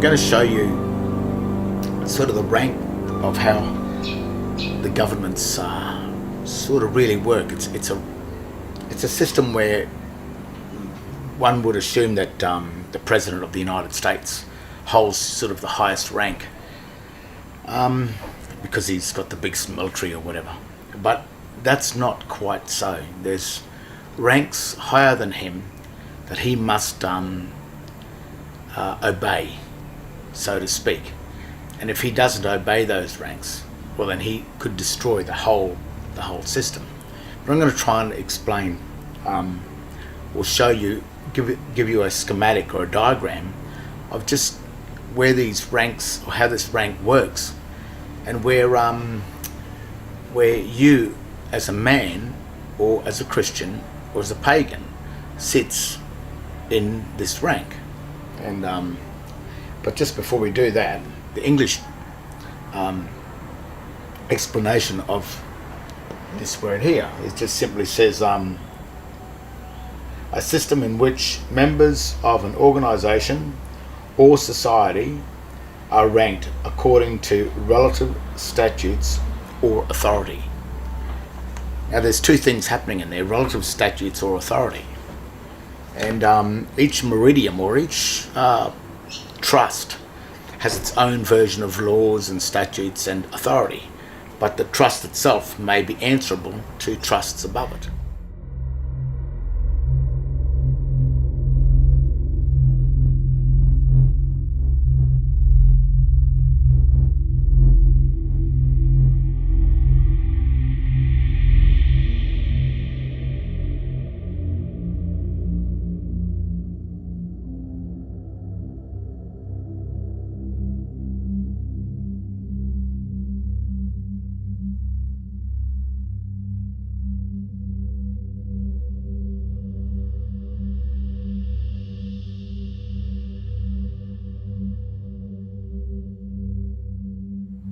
going to show you sort of the rank of how the governments sort of really work. It's a system where one would assume that the President of the United States holds sort of the highest rank because he's got the biggest military or whatever. But that's not quite so. There's ranks higher than him that he must obey, so to speak. And if he doesn't obey those ranks, well, then he could destroy the whole system. But I'm going to try and explain, or show you, give you a schematic or a diagram of just where these ranks, or how this rank works, and where you as a man, or as a Christian, or as a pagan, sits in this rank. And but just before we do that, the English explanation of this word here, it just simply says a system in which members of an organization or society are ranked according to relative statutes or authority. Now there's two things happening in there: relative statutes or authority. And each meridium, or each trust, has its own version of laws and statutes and authority, but the trust itself may be answerable to trusts above it.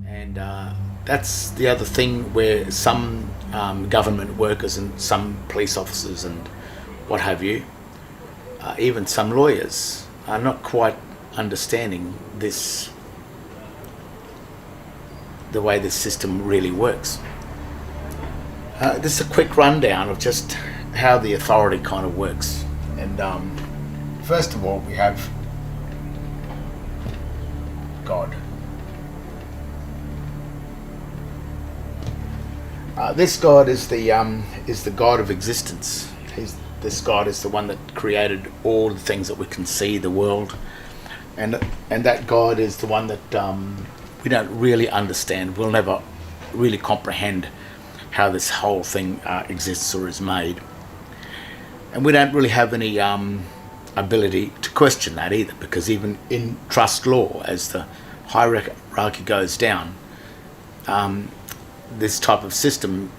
And that's the other thing, where some government workers and some police officers and what have you, even some lawyers, are not quite understanding this, the way this system really works. This is a quick rundown of just how the authority kind of works. And first of all, we have God. This God is the God of existence. This God is the one that created all the things that we can see, the world, and that God is the one that we don't really understand. We'll never really comprehend how this whole thing exists or is made, and we don't really have any ability to question that either, because even in trust law, as the hierarchy goes down, this type of system,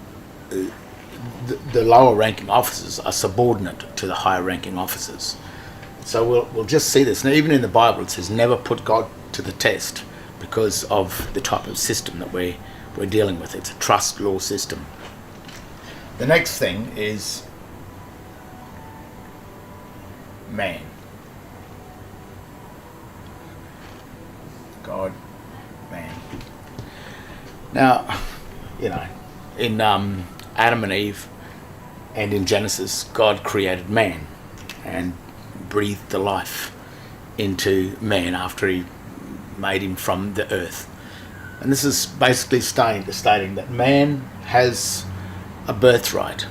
the lower ranking officers are subordinate to the higher ranking officers. So we'll just see this. Now, even in the Bible it says never put God to the test, because of the type of system that we're dealing with. It's a trust law system. The next thing is man. God, man. Now, you know, in Adam and Eve and in Genesis, God created man and breathed the life into man after he made him from the earth. And this is basically stating that man has a birthright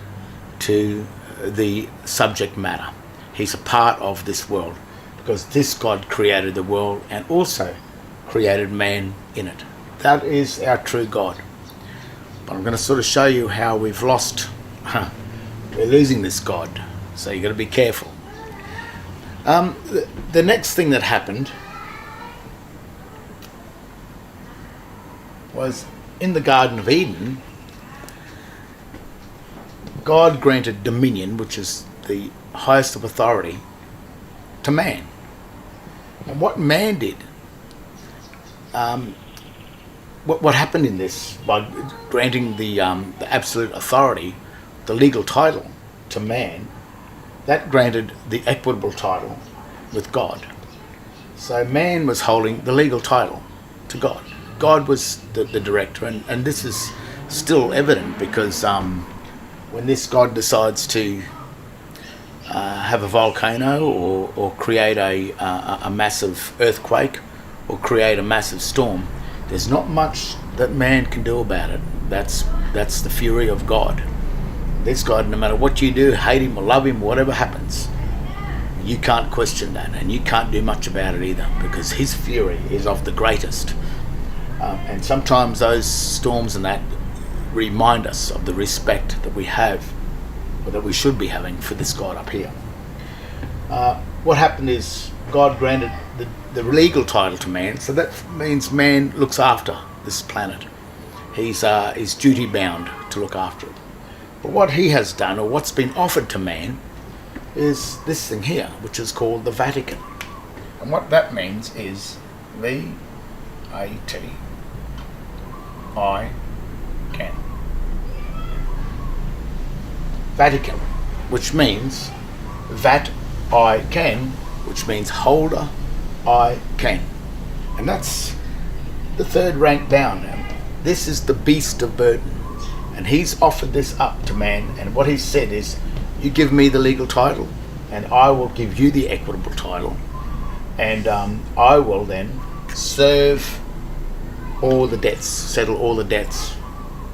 to the subject matter. He's a part of this world, because this God created the world and also created man in it. That is our true God. But I'm going to sort of show you how we're losing this God, so you've got to be careful. The next thing that happened was in the Garden of Eden. God granted dominion, which is the highest of authority, to man. And what man did, what happened in this, by granting the absolute authority, the legal title to man, that granted the equitable title with God. So man was holding the legal title to God. God was the director, and this is still evident because when this God decides to have a volcano or create a massive earthquake or create a massive storm, there's not much that man can do about it. That's the fury of God. This God, no matter what you do, hate him or love him, whatever happens, you can't question that, and you can't do much about it either, because his fury is of the greatest. And sometimes those storms and that remind us of the respect that we have, or that we should be having, for this God up here. What happened is God granted the legal title to man, so that means man looks after this planet. He's duty bound to look after it. But what he has done, or what's been offered to man, is this thing here, which is called the Vatican. And what that means is Vatican. Vatican, which means that I can, which means holder I can. And that's the third rank down now. This is the beast of burden. And he's offered this up to man, and what he's said is, you give me the legal title, and I will give you the equitable title, and I will then serve all the debts, settle all the debts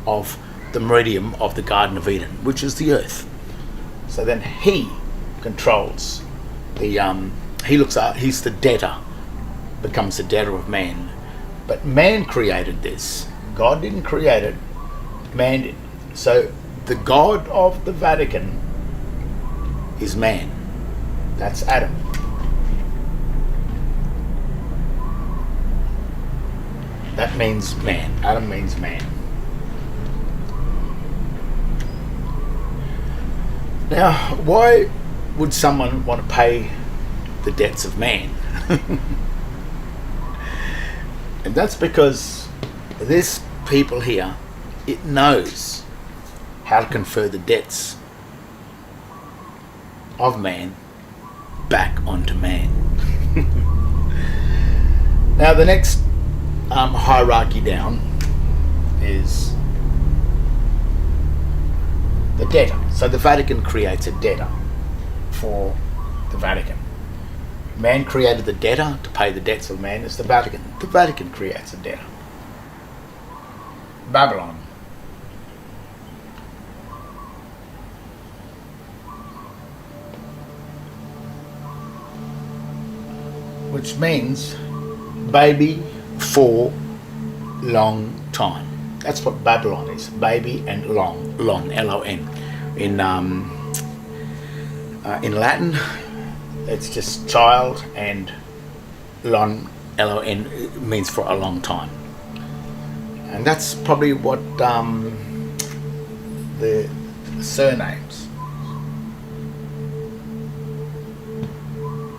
of the meridian of the Garden of Eden, which is the earth. So then he controls he's the debtor, becomes the debtor of man. But man created this. God didn't create it, man did. So the God of the Vatican is man. That's Adam. That means man. Adam means man. Now, why would someone want to pay the debts of man? And that's because this people here, it knows how to confer the debts of man back onto man. Now the next hierarchy down is the debtor. So the Vatican creates a debtor for the Vatican. Man created the debtor to pay the debts of man. It's the Vatican. The Vatican creates a debtor. Babylon. Which means baby for long time. That's what Babylon is. Baby and long, L-O-N. In Latin, it's just child, and lon, L-O-N, means for a long time. And that's probably what the surnames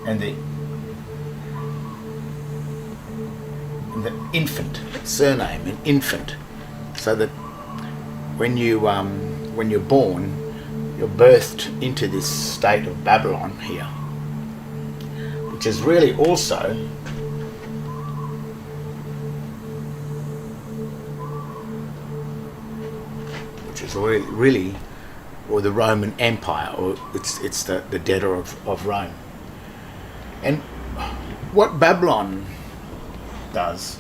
and the infant surname, an infant, so that when you're born, you're birthed into this state of Babylon here, which is really also really or the Roman Empire, or it's the debtor of Rome. And what Babylon does,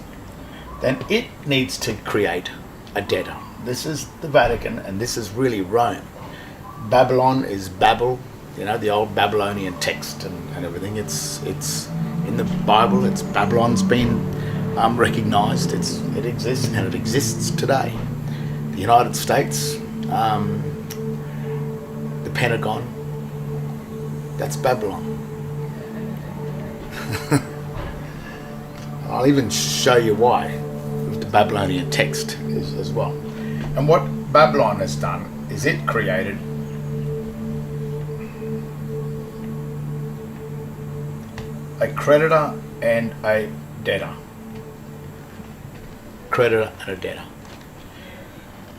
then it needs to create a debtor. This is the Vatican, and this is really Rome. Babylon is Babel, the old Babylonian text and everything. It's in the Bible. It's Babylon's been recognized. It exists, and it exists today. The United States, the Pentagon, that's Babylon. I'll even show you why with the Babylonian text as well. And what Babylon has done is it created a creditor and a debtor. Creditor and a debtor.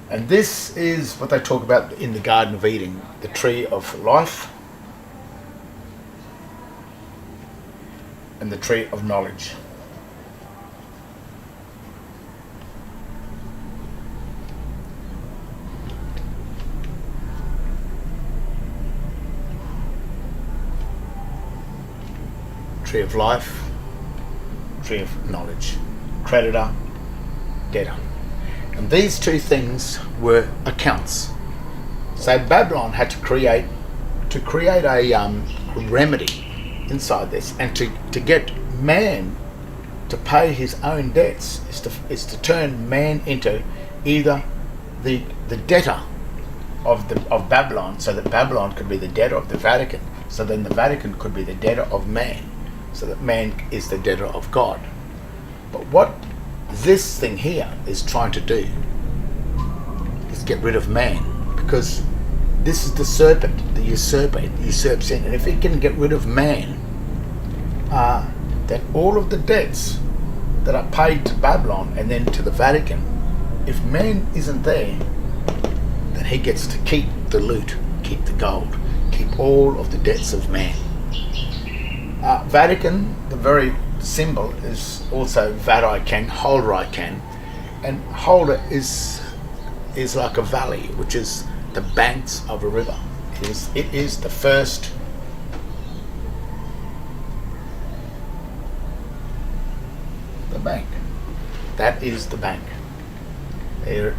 And this is what they talk about in the Garden of Eden, the tree of life and the tree of knowledge. Tree of life, tree of knowledge, creditor, debtor. And these two things were accounts. So Babylon had to create a remedy inside this, and to get man to pay his own debts is to turn man into either the debtor of Babylon, so that Babylon could be the debtor of the Vatican, so then the Vatican could be the debtor of man, so that man is the debtor of God. But what this thing here is trying to do is get rid of man, because this is the serpent, the usurper. It usurps sin, and if it can get rid of man, then all of the debts that are paid to Babylon and then to the Vatican, if man isn't there, then he gets to keep the loot, keep the gold, keep all of the debts of man. Vatican, the very symbol, is also Vatican, Holder, and Holder is like a valley, which is the banks of a river. It is the first the bank. That is the bank. There,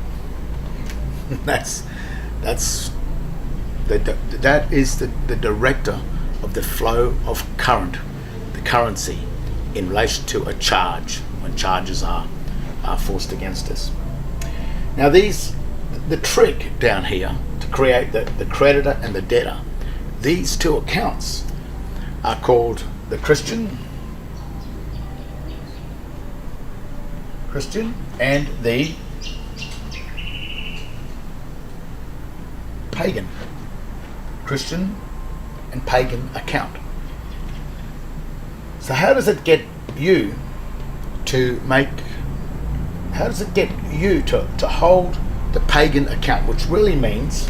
that is the director of the flow of current, the currency, in relation to a charge, when charges are forced against us. Now the trick down here to create the creditor and the debtor, these two accounts are called the Christian and the pagan. Christian and pagan account. So how does it get you to hold the pagan account, which really means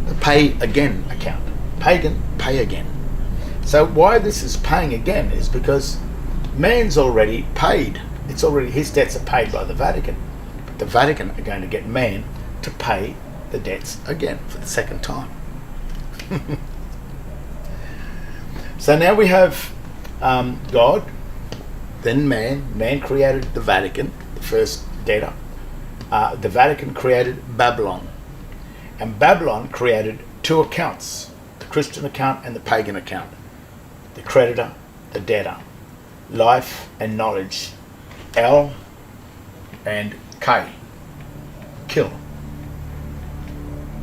the pay again account? Pagan, pay again. So why this is paying again is because man's already paid. It's already, his debts are paid by the Vatican. But the Vatican are going to get man to pay the debts again for the second time. So now we have God, then man. Man created the Vatican, the first debtor. The Vatican created Babylon. And Babylon created two accounts, the Christian account and the pagan account. The creditor, the debtor. Life and knowledge. L and K. Kill.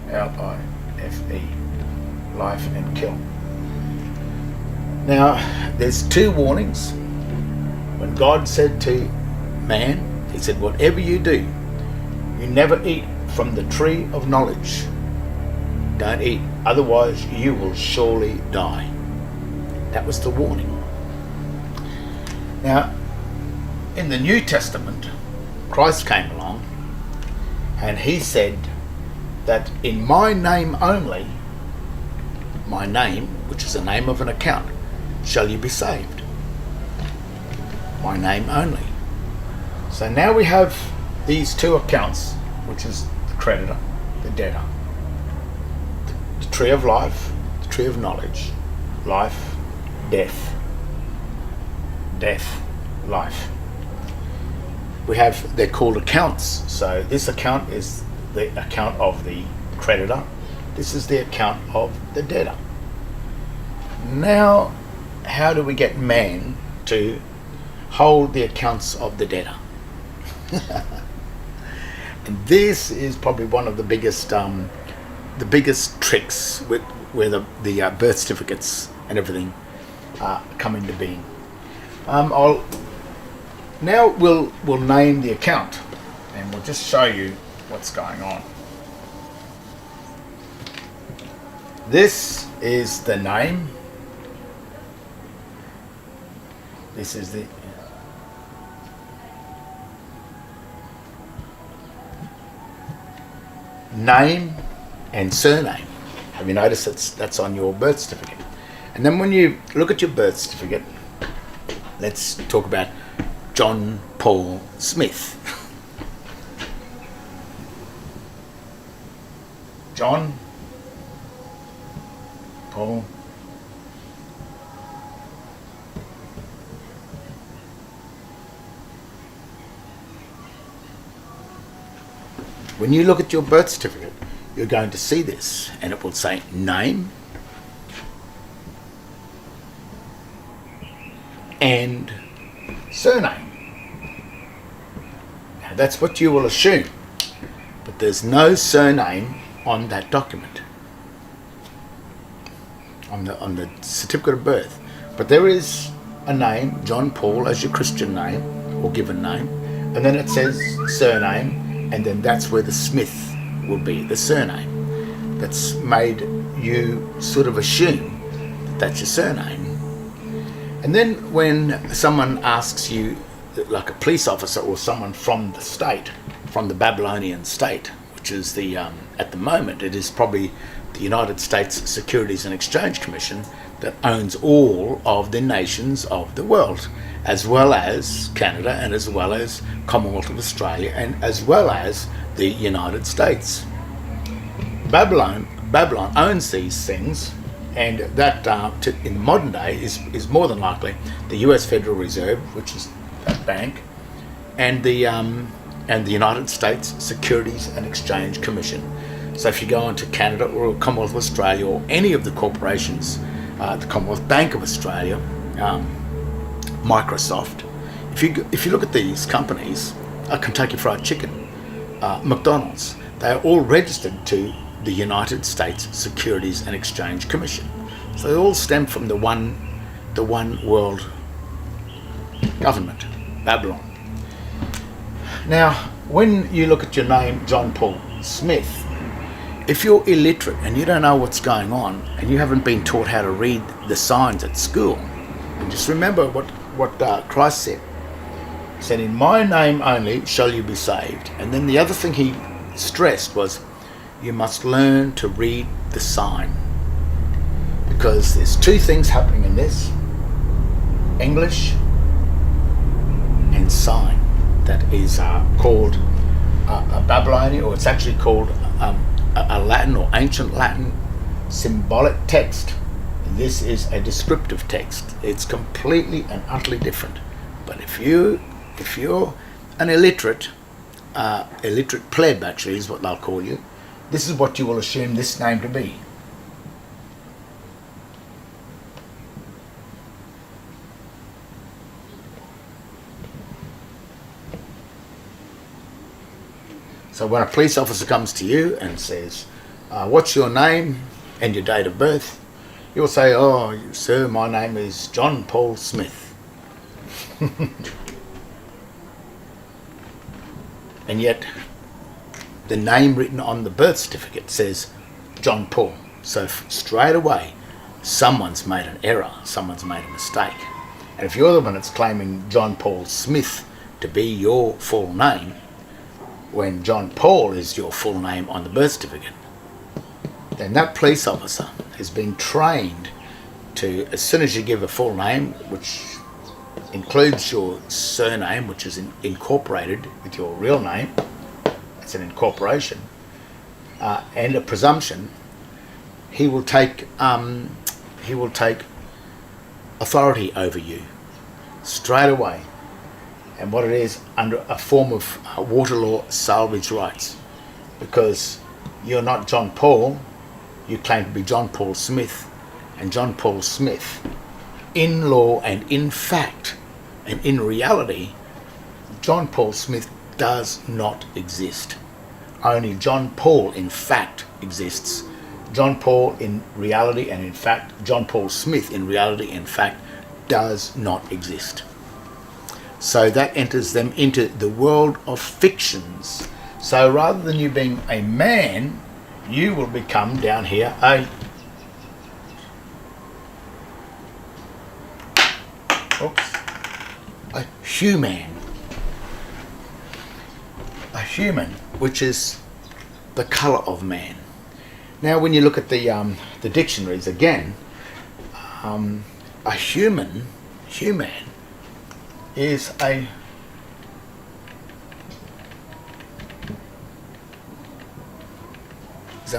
L-I-F-E. Life and kill. Now, there's two warnings. When God said to man, he said, whatever you do, you never eat from the tree of knowledge. Don't eat, otherwise you will surely die. That was the warning. Now, in the New Testament, Christ came along and he said that in my name only, my name, which is the name of an account, shall you be saved. My name only. So now we have these two accounts, which is the creditor, the debtor. The tree of life, the tree of knowledge, life, death. Death, life. They're called accounts. So this account is the account of the creditor. This is the account of the debtor. Now, how do we get man to hold the accounts of the debtor? And this is probably one of the biggest tricks where the birth certificates and everything come into being. We'll name the account, and we'll just show you what's going on. This is the name. This is the name and surname. Have you noticed that's on your birth certificate? And then when you look at your birth certificate, let's talk about John Paul Smith. John Paul When you look at your birth certificate, you're going to see this, and it will say name and surname. Now that's what you will assume, but there's no surname on that document, on the certificate of birth. But there is a name, John Paul, as your Christian name or given name, and then it says surname, and then that's where the Smith will be, the surname. That's made you sort of assume that that's your surname. And then when someone asks you, like a police officer or someone from the state, from the Babylonian state, which is the, at the moment, it is probably the United States Securities and Exchange Commission that owns all of the nations of the world, as well as Canada and as well as Commonwealth of Australia and as well as the United States. Babylon owns these things, and that in modern day is more than likely the US Federal Reserve, which is that bank, and the United States Securities and Exchange Commission. So if you go into Canada or Commonwealth of Australia or any of the corporations, the Commonwealth Bank of Australia, Microsoft, if you look at these companies, Kentucky Fried Chicken, McDonald's, they are all registered to the United States Securities and Exchange Commission. So they all stem from the one world government, Babylon. Now, when you look at your name, John Paul Smith, if you're illiterate and you don't know what's going on and you haven't been taught how to read the signs at school, and just remember what Christ said. He said, "In my name only shall you be saved." And then the other thing he stressed was, you must learn to read the sign. Because there's two things happening in this: English and sign. That is called a Babylonian, or it's actually called a Latin or ancient Latin symbolic text. This is a descriptive text. It's completely and utterly different. But if you're an illiterate pleb, actually is what they'll call you, this is what you will assume this name to be. So when a police officer comes to you and says, what's your name and your date of birth, you'll say, "Oh, sir, my name is John Paul Smith." And yet the name written on the birth certificate says John Paul. So straight away, someone's made an error, someone's made a mistake. And if you're the one that's claiming John Paul Smith to be your full name, when John Paul is your full name on the birth certificate, then that police officer has been trained to, as soon as you give a full name, which includes your surname, which is incorporated with your real name, it's an incorporation, and a presumption, he will take authority over you straight away. And what it is, under a form of water law salvage rights, because you're not John Paul, you claim to be John Paul Smith, and John Paul Smith, in law and in fact and in reality, John Paul Smith does not exist. Only John Paul in fact exists. John Paul in reality and in fact, John Paul Smith in reality and fact does not exist. So that enters them into the world of fictions. So rather than you being a man, you will become down here a human. A human, which is the colour of man. Now, when you look at the dictionaries again, a human is a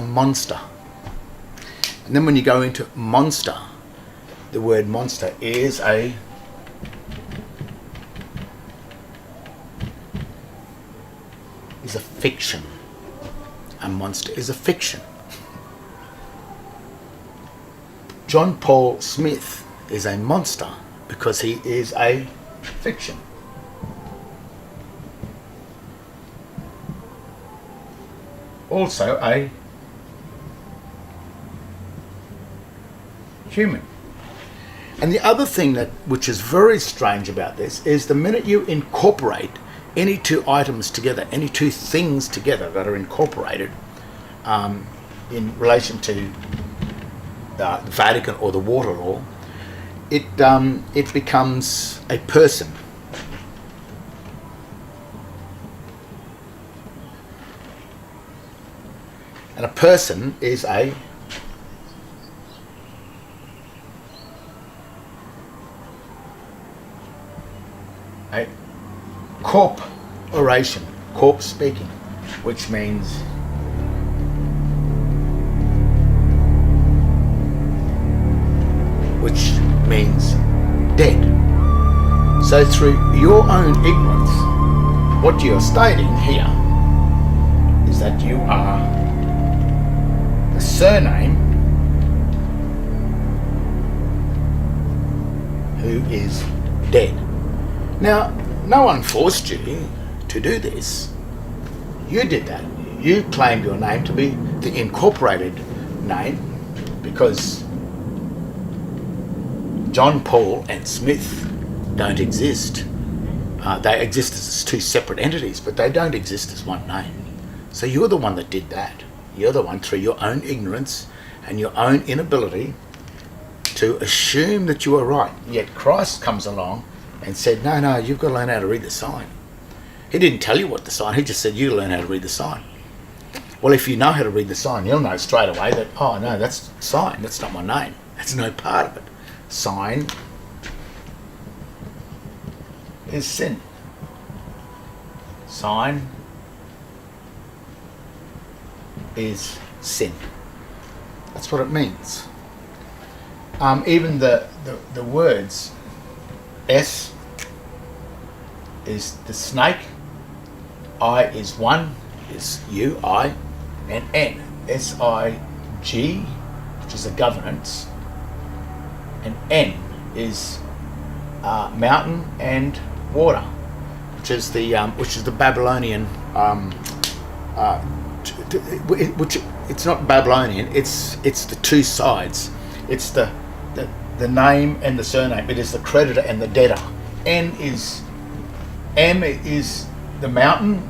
monster. And then when you go into monster, the word monster is a fiction. A monster is a fiction. John Paul Smith is a monster because he is a fiction. Also a human. And the other thing which is very strange about this is the minute you incorporate any two items together, any two things together that are incorporated in relation to the Vatican or the water law, it becomes a person. And a person is a corporation, corp speaking, which means dead. So through your own ignorance, what you're stating here is that you are the surname who is dead. Now, no one forced you to do this. You did that. You claimed your name to be the incorporated name because John Paul and Smith don't exist. They exist as two separate entities, but they don't exist as one name. So you're the one that did that. You're the one through your own ignorance and your own inability to assume that you are right. Yet Christ comes along and said, no, you've got to learn how to read the sign. He didn't tell you what the sign, he just said, you learn how to read the sign. Well, if you know how to read the sign, you'll know straight away that, oh no, that's sign, that's not my name. That's no part of it. Sign is sin. Sign is sin. That's what it means. Even the words S is the snake, I is one, is you, I, and N, S-I-G, which is a governance, and N is mountain and water, which is the Babylonian, which it's not Babylonian, it's the two sides. It's the name and the surname. It is the creditor and the debtor. M is the mountain,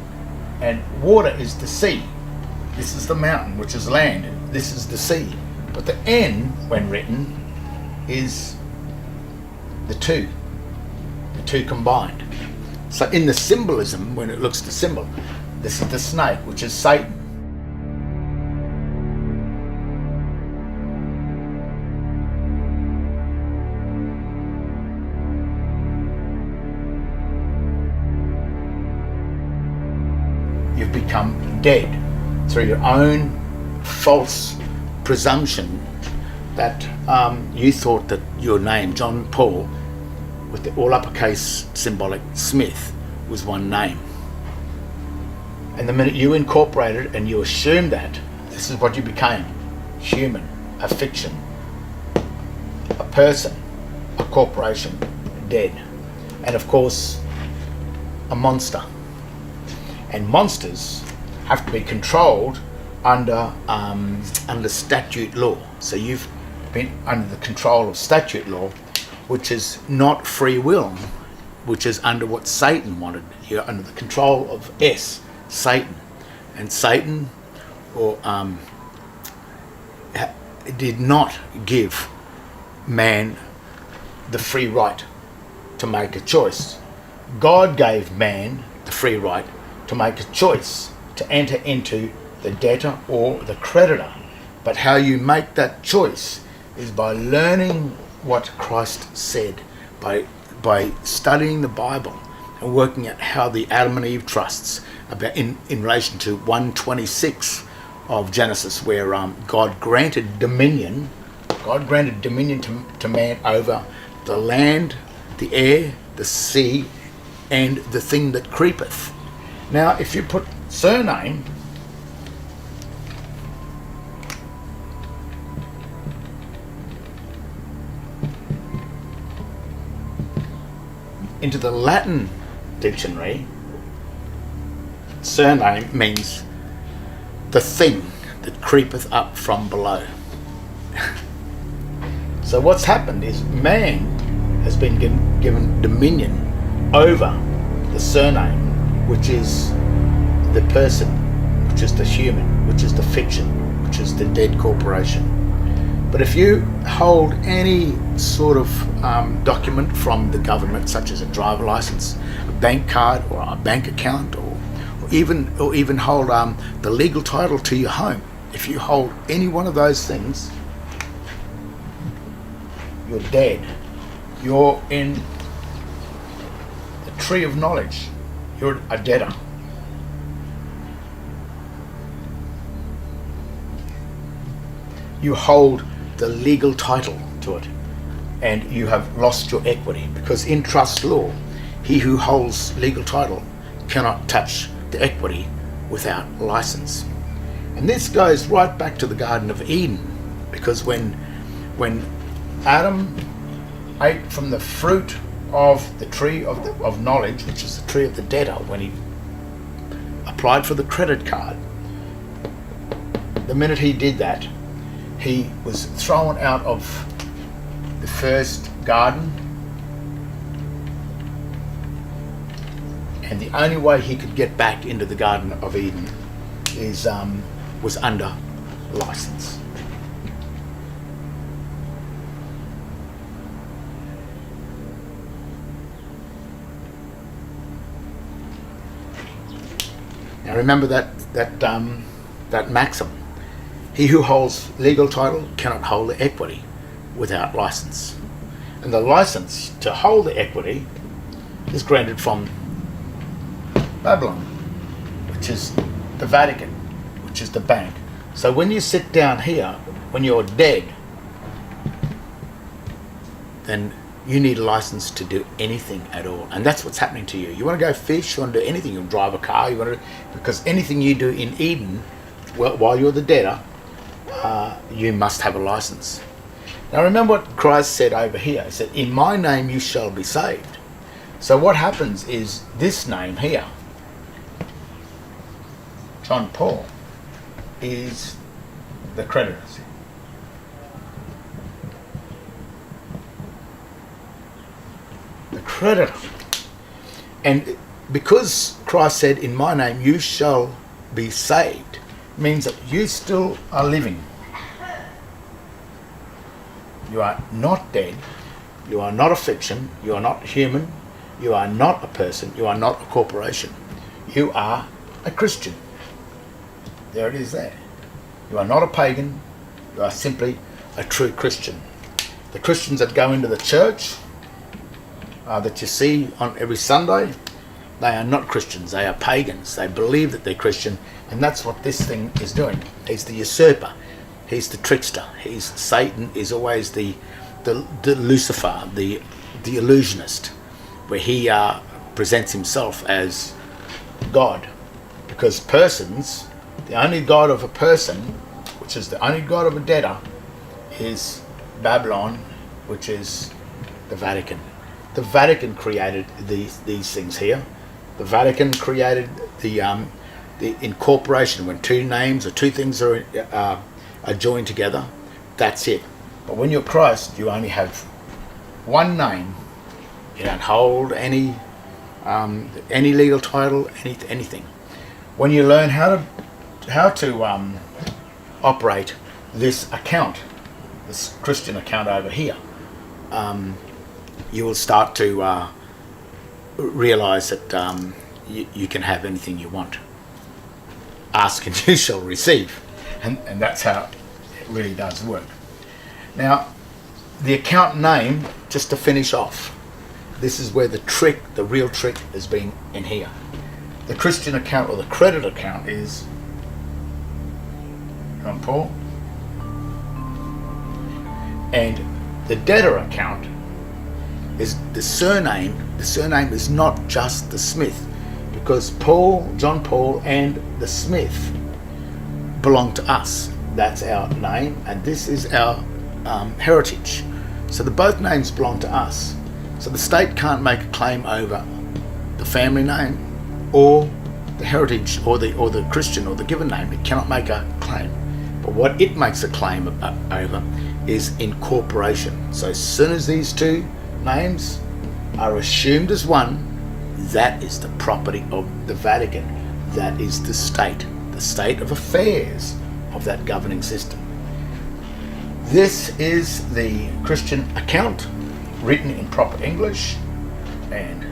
and water is the sea. This is the mountain, which is land. This is the sea. But the N, when written, is the two combined. So in the symbolism, when it looks the symbol, this is the snake, which is Satan. You've become dead through your own false presumption that you thought that your name, John Paul, with the all uppercase symbolic Smith, was one name. And the minute you incorporated and you assumed that, this is what you became: human, a fiction, a person, a corporation, dead, and of course a monster. And monsters have to be controlled under statute law. So you've been under the control of statute law, which is not free will, which is under what Satan wanted. You're under the control of Satan. And Satan did not give man the free right to make a choice. God gave man the free right to make a choice to enter into the debtor or the creditor. But how you make that choice is by learning what Christ said, by studying the Bible and working out how the Adam and Eve trusts about in relation to 1:26 of Genesis, where God granted dominion. God granted dominion to man over the land, the air, the sea, and the thing that creepeth. Now, if you put surname into the Latin dictionary, surname means the thing that creepeth up from below. So what's happened is man has been given dominion over the surname, which is the person, which is the human, which is the fiction, which is the dead corporation. But if you hold any sort of document from the government, such as a driver license, a bank card, or a bank account, or even hold the legal title to your home, if you hold any one of those things, you're dead. You're in the tree of knowledge. You're a debtor. You hold the legal title to it, and you have lost your equity, because in trust law, he who holds legal title cannot touch the equity without license. And this goes right back to the Garden of Eden, because when Adam ate from the fruit of the tree of knowledge, which is the tree of the debtor, when he applied for the credit card, the minute he did that, he was thrown out of the first garden, and the only way he could get back into the Garden of Eden was under license. Now remember that maxim: he who holds legal title cannot hold the equity without license. And the license to hold the equity is granted from Babylon, which is the Vatican, which is the bank. So when you sit down here, when you're dead, then you need a license to do anything at all. And that's what's happening to you. You want to go fish, you want to do anything, you want to drive a car, because anything you do in Eden, while you're the debtor, you must have a license. Now remember what Christ said over here. He said, in my name you shall be saved. So what happens is this name here, John Paul, is the creditor. The creditor. And because Christ said, in my name you shall be saved, means that you still are living. You are not dead. You are not a fiction. You are not human. You are not a person. You are not a corporation. You are a Christian. There it is there. You are not a pagan. You are simply a true Christian. The Christians that go into the church that you see on every Sunday, they are not Christians. They are pagans. They believe that they're Christian, and that's what this thing is doing. He's the usurper. He's the trickster. Satan is always the Lucifer, the illusionist, where he presents himself as God. Because persons, the only God of a person, which is the only God of a debtor, is Babylon, which is the Vatican. The Vatican created these things here. The Vatican created the incorporation. When two names or two things are joined together, that's it. But when you're Christ, you only have one name. You don't hold any legal title, anything. When you learn how to operate this account, this Christian account over here, you will start to realize that you can have anything you want. ask and you shall receive. And that's how it really does work. Now, the account name, just to finish off, this is where the real trick has been in here. The Christian account, or the credit account, is John Paul. And the debtor account is the surname. The surname is not just the Smith, because Paul, John Paul, and the Smith belong to us. That's our name, and this is our heritage. So both names belong to us. So the state can't make a claim over the family name or the heritage or the Christian or the given name. It cannot make a claim. But what it makes a claim over is incorporation. So as soon as these two names are assumed as one, that is the property of the Vatican. That is the state of affairs of that governing system. This is the Christian account written in proper English, and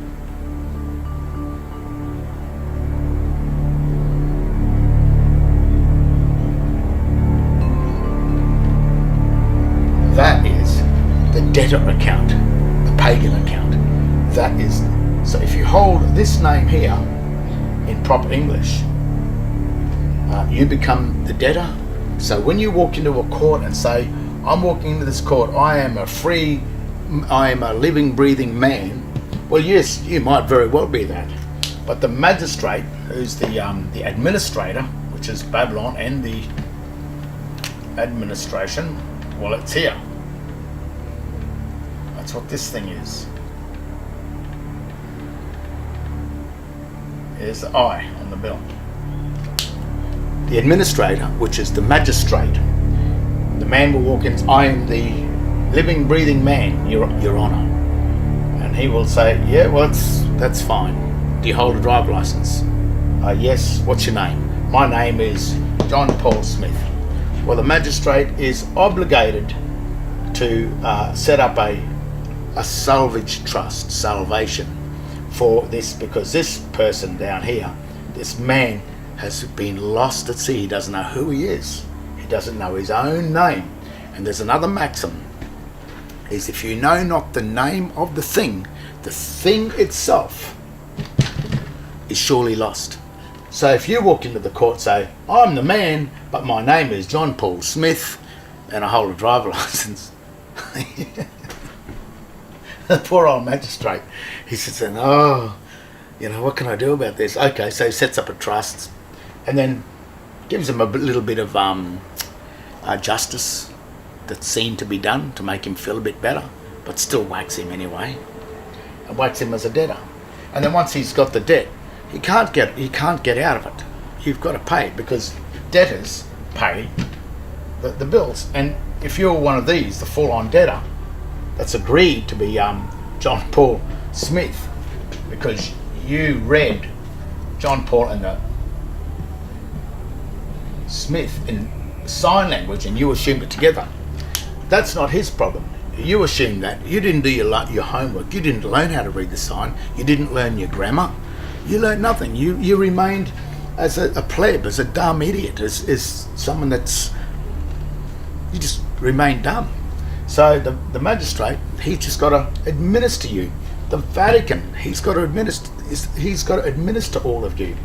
that is the debtor account, the pagan account. That is, so if you hold this name here in proper English, you become the debtor. So when you walk into a court and say, I'm walking into this court, I am a living, breathing man, well, yes, you might very well be that. But the magistrate, who's the administrator, which is Babylon, and the administration, well, it's here. That's what this thing is. Here's the I on the bill. The administrator, which is the magistrate, the man will walk in, I am the living, breathing man, Your Honour. And he will say, yeah, well, that's fine. Do you hold a driver licence? Yes. What's your name? My name is John Paul Smith. Well, the magistrate is obligated to set up a salvage trust, salvation, for this, because this person down here, this man, has been lost at sea. He doesn't know who he is. He doesn't know his own name. And there's another maxim, is if you know not the name of the thing itself is surely lost. So if you walk into the court and say, I'm the man, but my name is John Paul Smith, and I hold a driver licence. The poor old magistrate, he sits there, what can I do about this? Okay, so he sets up a trust, and then gives him a little bit of justice that's seen to be done to make him feel a bit better, but still whacks him anyway, and whacks him as a debtor. And then once he's got the debt, he can't get out of it. You've got to pay, because debtors pay the bills. And if you're one of these, the full-on debtor, that's agreed to be John Paul Smith, because you read John Paul and the Smith in sign language and you assumed it together. That's not his problem. You assumed that. You didn't do your homework. You didn't learn how to read the sign. You didn't learn your grammar. You learned nothing. You remained as a pleb, as a dumb idiot, as someone you just remained dumb. So the magistrate, he's just got to administer you. The Vatican, he's got to administer all of you.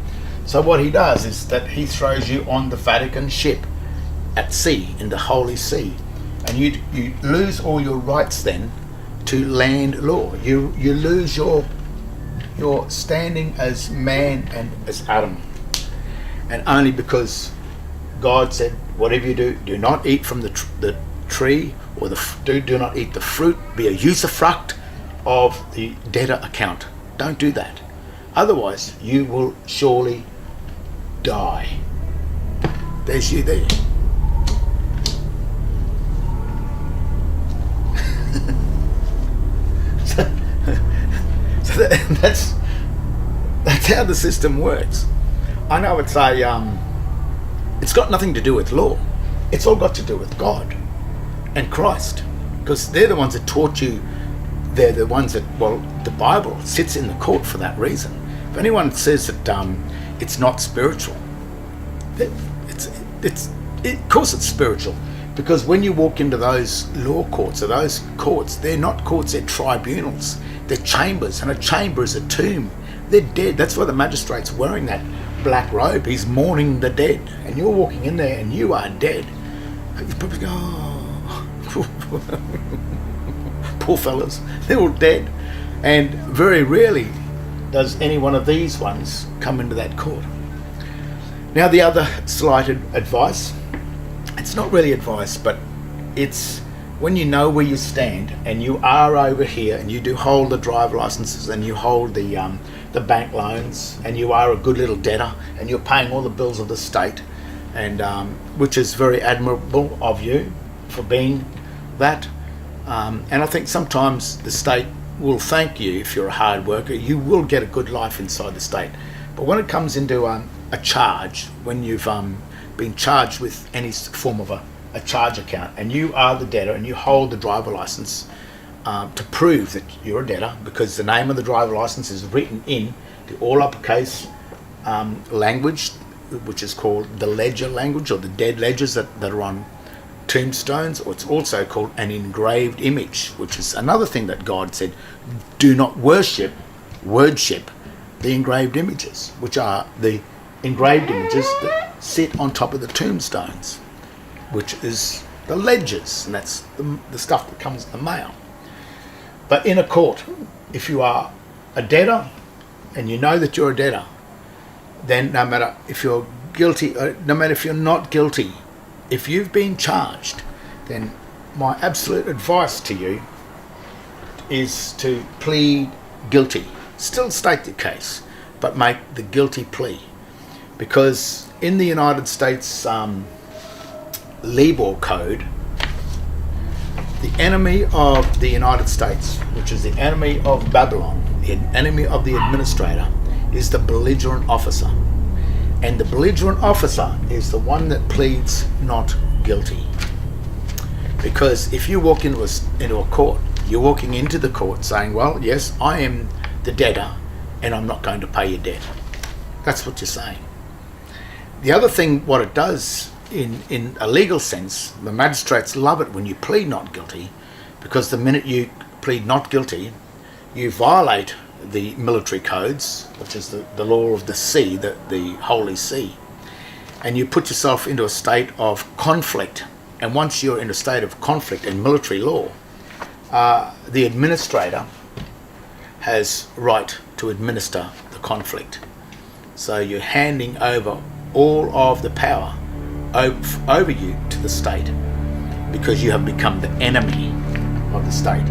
So what he does is that he throws you on the Vatican ship at sea, in the Holy See, and you lose all your rights then to land law. You lose your standing as man and as Adam, and only because God said, whatever you do, do not eat from the tree, or do not eat the fruit, be a usufruct of the debtor account. Don't do that. Otherwise, you will surely die. There's you there. so that's how the system works. I know it's it's got nothing to do with law. It's all got to do with God and Christ, because they're the ones that taught you. They're the ones that, the Bible sits in the court for that reason. If anyone says that it's not spiritual, Of course it's spiritual, because when you walk into those law courts, or those courts, they're not courts, they're tribunals, they're chambers, and a chamber is a tomb. They're dead. That's why the magistrate's wearing that black robe. He's mourning the dead, and you're walking in there and you are dead. You probably go, oh, poor fellas, they're all dead. And very rarely does any one of these ones come into that court. Now, the other slight advice, it's not really advice, but it's when you know where you stand and you are over here and you do hold the driver licenses and you hold the bank loans and you are a good little debtor and you're paying all the bills of the state, and which is very admirable of you for being that. And I think sometimes the state will thank you if you're a hard worker. You will get a good life inside the state. But when it comes into a charge, when you've been charged with any form of a charge account and you are the debtor and you hold the driver license to prove that you're a debtor, because the name of the driver license is written in the all uppercase language, which is called the ledger language, or the dead ledgers that are on tombstones, or it's also called an engraved image, which is another thing that God said, do not worship the engraved images, which are the engraved images that sit on top of the tombstones, which is the ledgers, and that's the stuff that comes in the mail. But in a court, if you are a debtor and you know that you're a debtor, then no matter if you're guilty, no matter if you're not guilty, if you've been charged, then my absolute advice to you is to plead guilty. Still state the case, but make the guilty plea. Because in the United States Libor Code, the enemy of the United States, which is the enemy of Babylon, the enemy of the administrator, is the belligerent officer. And the belligerent officer is the one that pleads not guilty. Because if you walk into a court, you're walking into the court saying, well, yes, I am the debtor and I'm not going to pay your debt. That's what you're saying. The other thing, what it does in a legal sense, the magistrates love it when you plead not guilty, because the minute you plead not guilty, you violate the military codes, which is the law of the sea, the Holy See, and you put yourself into a state of conflict. And once you're in a state of conflict in military law, the administrator has right to administer the conflict. So you're handing over all of the power over you to the state, because you have become the enemy of the state.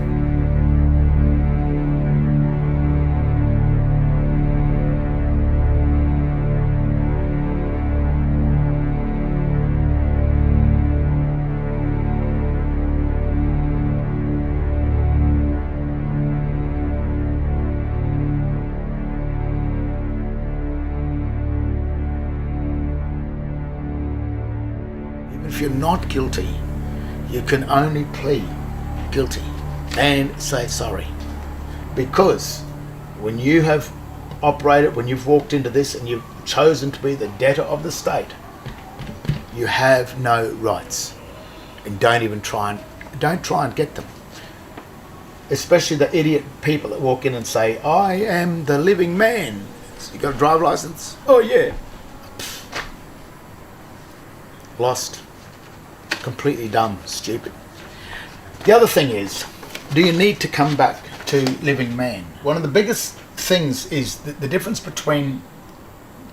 If you're not guilty, you can only plead guilty and say sorry. Because when you have operated, when you've walked into this and you've chosen to be the debtor of the state, you have no rights. And don't try and get them. Especially the idiot people that walk in and say, I am the living man. So you got a driver license? Oh yeah. Lost. Completely dumb, stupid. The other thing is, do you need to come back to living man? One of the biggest things is the difference between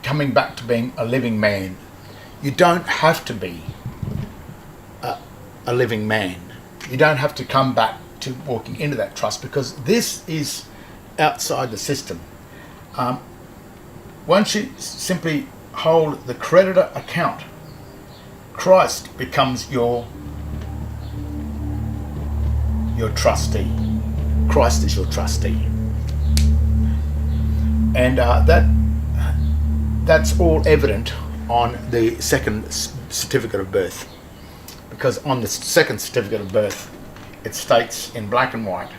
coming back to being a living man. You don't have to be a living man. You don't have to come back to walking into that trust, because this is outside the system. Once you simply hold the creditor account, Christ becomes your trustee. Christ is your trustee. And that's all evident on the second certificate of birth. Because on the second certificate of birth, it states in black and white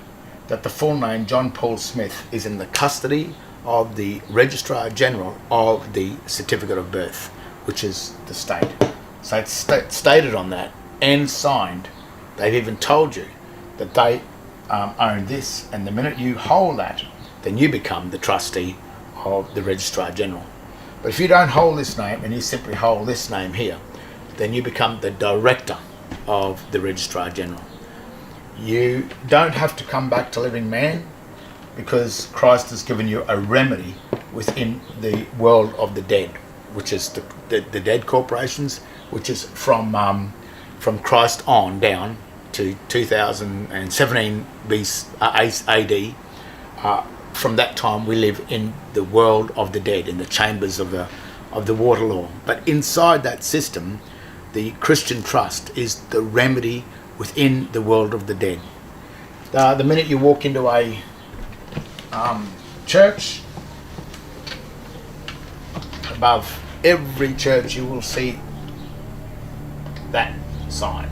that the full name, John Paul Smith, is in the custody of the Registrar General of the Certificate of Birth, which is the state. So it's stated on that and signed. They've even told you that they own this, and the minute you hold that, then you become the trustee of the Registrar General. But if you don't hold this name and you simply hold this name here, then you become the director of the Registrar General. You don't have to come back to living man, because Christ has given you a remedy within the world of the dead, which is the dead corporations, which is from Christ on down to 2017 AD. From that time we live in the world of the dead, in the chambers of the water law. But inside that system, the Christian trust is the remedy within the world of the dead. The minute you walk into a church, above every church you will see that sign,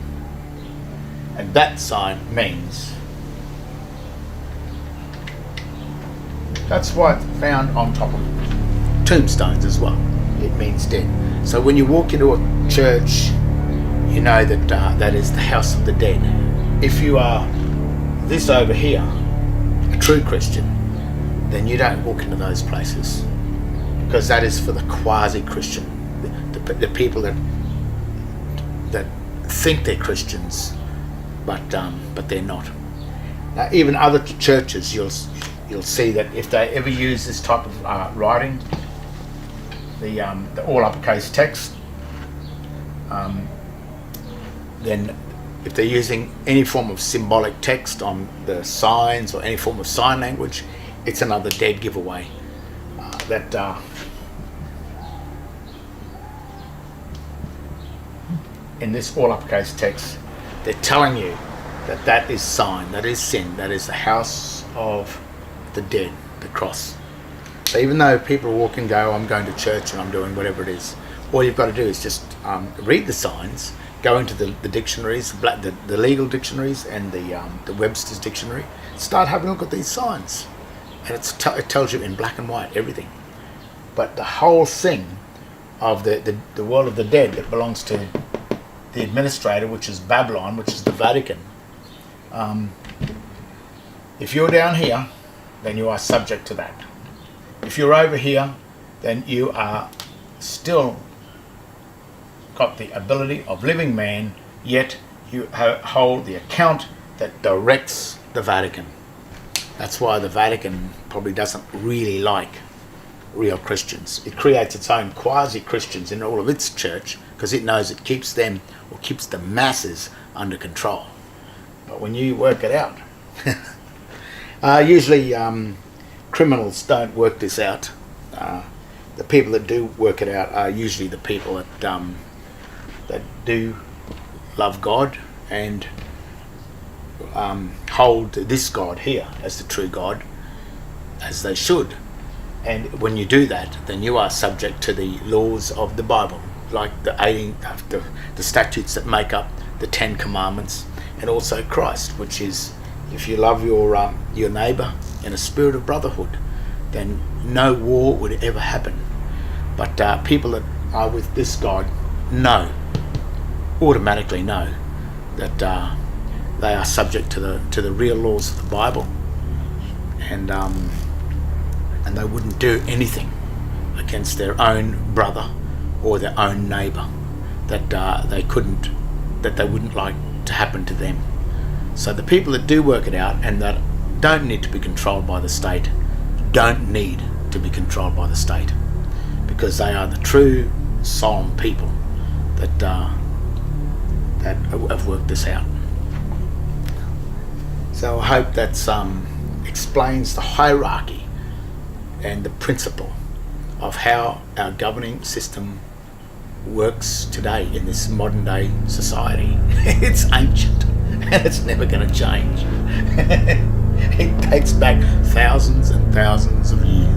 and that sign means, that's why it's found on top of tombstones as well. It means dead. So when you walk into a church, you know that that is the house of the dead. If you are this over here, a true Christian, then you don't walk into those places, because that is for the quasi-Christian, the people that think they're Christians, but they're not. Now, even other churches, you'll see that if they ever use this type of writing, the all uppercase text, then if they're using any form of symbolic text on the signs or any form of sign language, it's another dead giveaway. In this all uppercase text, they're telling you that that is sign, that is sin, that is the house of the dead, the cross. So even though people walk and go, I'm going to church and I'm doing whatever it is, all you've got to do is just read the signs, go into the dictionaries, the legal dictionaries and the Webster's dictionary, start having a look at these signs, and it tells you in black and white everything. But the whole thing of the world of the dead that belongs to the administrator, which is Babylon, which is the Vatican, if you're down here, then you are subject to that. If you're over here, then you are still got the ability of living man, yet you hold the account that directs the Vatican. That's why the Vatican probably doesn't really like real Christians. It creates its own quasi-Christians in all of its church, because it knows it keeps them, or keeps the masses, under control. But when you work it out, usually criminals don't work this out. The people that do work it out are usually the people that do love God and hold this God here as the true God, as they should. And when you do that, then you are subject to the laws of the Bible, like the statutes that make up the 10 Commandments, and also Christ, which is, if you love your neighbour in a spirit of brotherhood, then no war would ever happen. But people that are with this God automatically know that they are subject to the real laws of the Bible, and they wouldn't do anything against their own brother or their own neighbour that they wouldn't like to happen to them. So the people that do work it out and that don't need to be controlled by the state, don't need to be controlled by the state, because they are the true solemn people that have worked this out. So I hope that explains the hierarchy and the principle of how our governing system works today in this modern day society. It's ancient and it's never going to change. It dates back thousands and thousands of years.